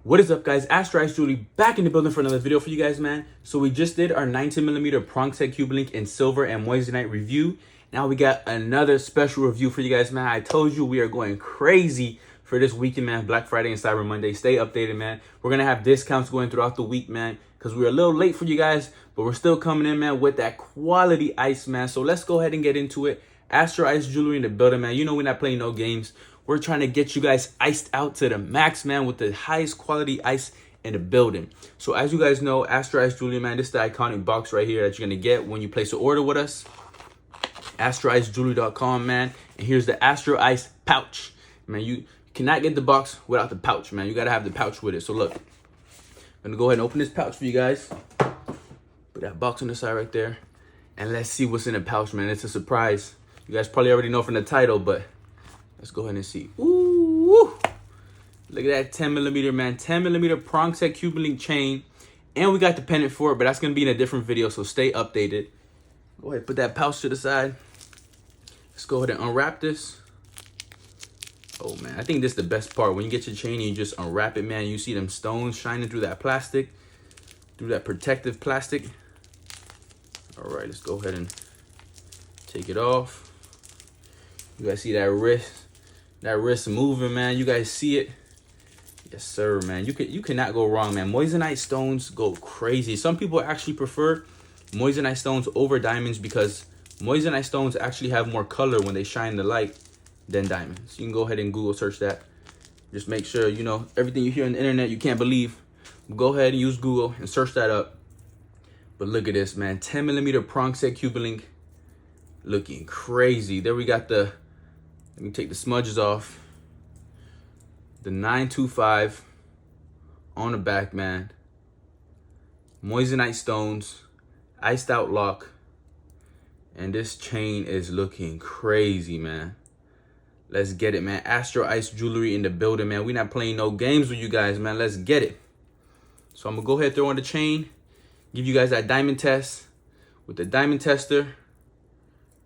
What is up, guys? Astroice Jewelry back in the building for another video for you guys, man. So we just did our 19mm prong set Cuban link in silver and Moissanite review. Now we got another special review for you guys, man. I told you we are going crazy for this weekend, man. Black Friday and Cyber Monday. Stay updated, man. We're gonna have discounts going throughout the week, man, because we're a little late for you guys, but we're still coming in, man, with that quality ice, man. So let's go ahead and get into it. Astroice Jewelry in the building, man. You know we're not playing no games. We're trying to get you guys iced out to the max, man, with the highest quality ice in the building. So as you guys know, Astroice Jewelry, man, this is the iconic box right here that you're gonna get when you place an order with us. AstroIceJewelry.com, man. And here's the Astroice pouch. Man, you cannot get the box without the pouch, man. You gotta have the pouch with it. So look, I'm gonna go ahead and open this pouch for you guys. Put that box on the side right there. And let's see what's in the pouch, man. It's a surprise. You guys probably already know from the title, but let's go ahead and see. Ooh, look at that 10mm, man. 10mm prong set Cuban link chain. And we got the pendant for it, but that's going to be in a different video, so stay updated. Go ahead, put that pouch to the side. Let's go ahead and unwrap this. Oh, man, I think this is the best part. When you get your chain and you just unwrap it, man, you see them stones shining through that plastic, through that protective plastic. All right, let's go ahead and take it off. You guys see that wrist moving, man. You guys see it? Yes, sir, man. You cannot go wrong, man. Moissanite stones go crazy. Some people actually prefer Moissanite stones over diamonds because Moissanite stones actually have more color when they shine the light than diamonds. You can go ahead and Google search that. Just make sure, you know, everything you hear on the internet you can't believe. Go ahead and use Google and search that up. But look at this, man. 10mm prong set Cuban link. Looking crazy. There we got the, let me take the smudges off. The 925 on the back, man. Moissanite stones, iced out lock. And this chain is looking crazy, man. Let's get it, man. Astroice Jewelry in the building, man. We're not playing no games with you guys, man. Let's get it. So I'm gonna go ahead, throw on the chain, give you guys that diamond test with the diamond tester,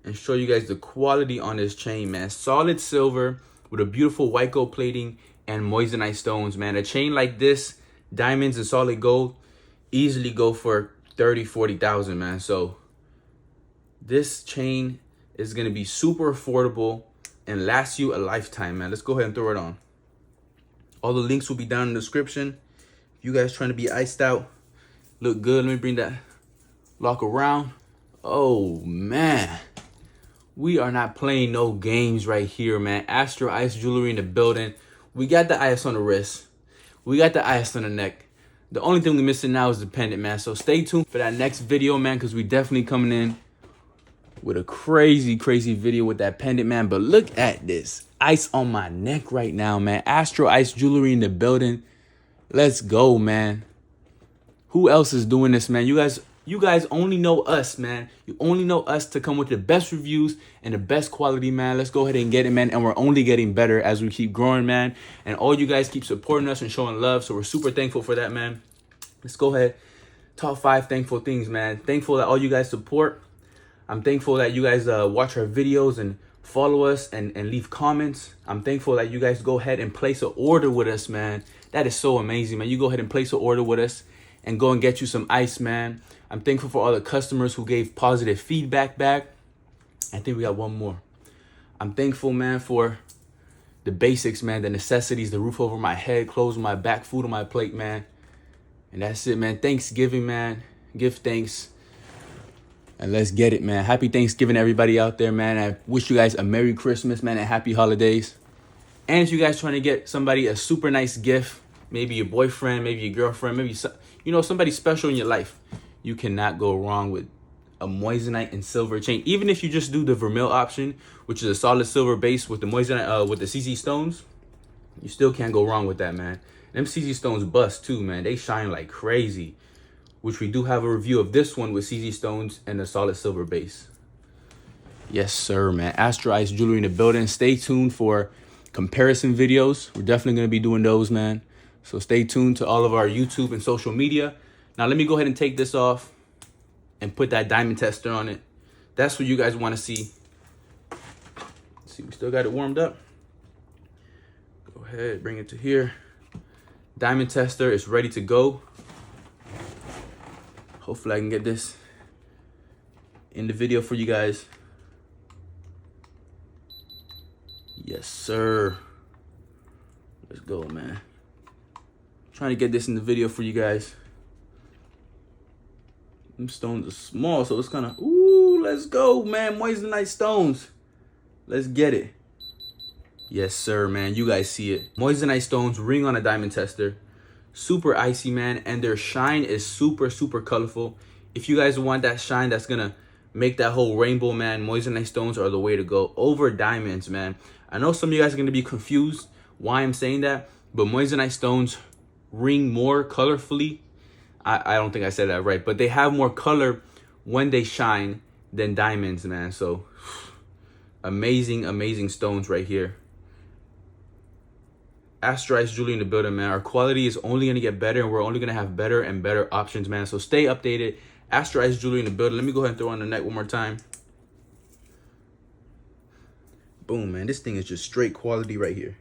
and show you guys the quality on this chain, man. Solid silver with a beautiful white gold plating and Moissanite stones, man. A chain like this, diamonds and solid gold, easily go for 30, 40,000, man. So this chain is gonna be super affordable and last you a lifetime, man. Let's go ahead and throw it on. All the links will be down in the description. If you guys trying to be iced out, look good, let me bring that lock around. Oh, man. We are not playing no games right here, man. Astroice Jewelry in the building. We got the ice on the wrist. We got the ice on the neck. The only thing we're missing now is the pendant, man. So stay tuned for that next video, man, because we definitely coming in with a crazy, crazy video with that pendant, man. But look at this. Ice on my neck right now, man. Astroice Jewelry in the building. Let's go, man. Who else is doing this, man? You guys only know us, man. You only know us to come with the best reviews and the best quality, man. Let's go ahead and get it, man. And we're only getting better as we keep growing, man. And all you guys keep supporting us and showing love. So we're super thankful for that, man. Let's go ahead. Top 5 thankful things, man. Thankful that all you guys support. I'm thankful that you guys watch our videos and follow us and leave comments. I'm thankful that you guys go ahead and place an order with us, man. That is so amazing, man. You go ahead and place an order with us and go and get you some ice, man. I'm thankful for all the customers who gave positive feedback back. I think we got one more. I'm thankful, man, for the basics, man, the necessities, the roof over my head, clothes on my back, food on my plate, man. And that's it, man. Thanksgiving, man. Give thanks. And let's get it, man. Happy Thanksgiving, everybody out there, man. I wish you guys a Merry Christmas, man, and Happy Holidays. And if you guys trying to get somebody a super nice gift, maybe your boyfriend, maybe your girlfriend, maybe, you know, somebody special in your life, you cannot go wrong with a Moissanite and silver chain. Even if you just do the vermil option, which is a solid silver base with the Moissanite, with the CZ stones, you still can't go wrong with that, man. Them CZ stones bust too, man. They shine like crazy, which we do have a review of this one with CZ stones and a solid silver base. Yes, sir, man. Astroice Jewelry in the building. Stay tuned for comparison videos. We're definitely going to be doing those, man. So stay tuned to all of our YouTube and social media. Now, let me go ahead and take this off and put that diamond tester on it. That's what you guys want to see. Let's see, we still got it warmed up. Go ahead, bring it to here. Diamond tester is ready to go. Hopefully I can get this in the video for you guys. Yes, sir. Let's go, man. Trying to get this in the video for you guys. Them stones are small, so it's kind of, ooh, let's go, man. Moissanite stones. Let's get it. Yes, sir, man. You guys see it. Moissanite stones, ring on a diamond tester. Super icy, man. And their shine is super, super colorful. If you guys want that shine that's going to make that whole rainbow, man, Moissanite stones are the way to go over diamonds, man. I know some of you guys are going to be confused why I'm saying that, but Moissanite stones ring more colorfully. I don't think I said that right, but they have more color when they shine than diamonds, man. So amazing, amazing stones right here. Astroice jewelry in the building, man. Our quality is only going to get better, and we're only going to have better and better options, man. So stay updated. Astroice jewelry in the building. Let me go ahead and throw on the neck one more time. Boom, man. This thing is just straight quality right here.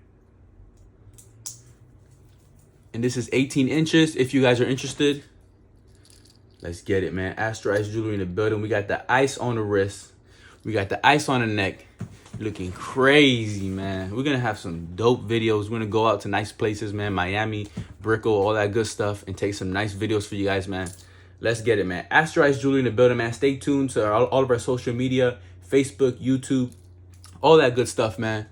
And this is 18 inches if you guys are interested. Let's get it, man. Astroice jewelry in the building. We got the ice on the wrist. We got the ice on the neck. Looking crazy, man. We're going to have some dope videos. We're going to go out to nice places, man. Miami, Brickell, all that good stuff. And take some nice videos for you guys, man. Let's get it, man. Astroice jewelry in the building, man. Stay tuned to all of our social media. Facebook, YouTube, all that good stuff, man.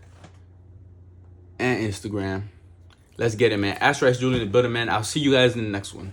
And Instagram. Let's get it, man. Astroice jewelry in the building, man. I'll see you guys in the next one.